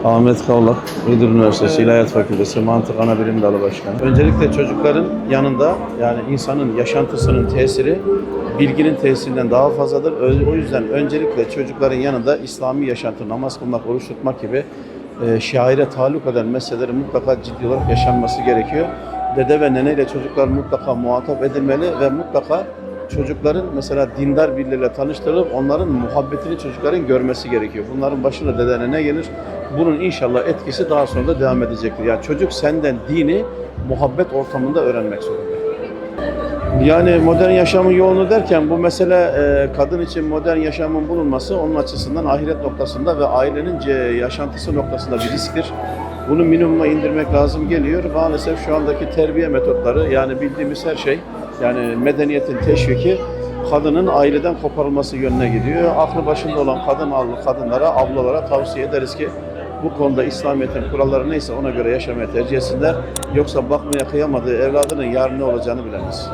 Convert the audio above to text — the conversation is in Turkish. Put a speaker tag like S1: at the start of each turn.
S1: Ahmet Kavlak, Iğdır Üniversitesi İlahiyat Fakültesi Mantık Anabilim Dalı Başkanı. Öncelikle çocukların yanında yani insanın yaşantısının tesiri bilginin tesirinden daha fazladır. O yüzden öncelikle çocukların yanında İslami yaşantı, namaz kılmak, oruç tutmak gibi şaire taluk eden meseleleri mutlaka ciddi olarak yaşanması gerekiyor. Dede ve neneyle çocuklar mutlaka muhatap edilmeli ve mutlaka çocukların mesela dindar birileriyle tanıştırılıp onların muhabbetini çocukların görmesi gerekiyor. Bunların başına dede nene gelir. Bunun inşallah etkisi daha sonra da devam edecektir. Yani çocuk senden dini muhabbet ortamında öğrenmek zorunda. Yani modern yaşamın yoğunluğu derken bu mesele kadın için modern yaşamın bulunması onun açısından ahiret noktasında ve ailenin yaşantısı noktasında bir risktir. Bunu minimuma indirmek lazım geliyor. Maalesef şu andaki terbiye metotları yani bildiğimiz her şey yani medeniyetin teşviki kadının aileden koparılması yönüne gidiyor. Aklı başında olan kadınlara, ablalara tavsiye ederiz ki bu konuda İslamiyet'in kuralları neyse ona göre yaşamaya tercih etsinler. Yoksa bakmaya kıyamadığı evladının yarın ne olacağını bilemez.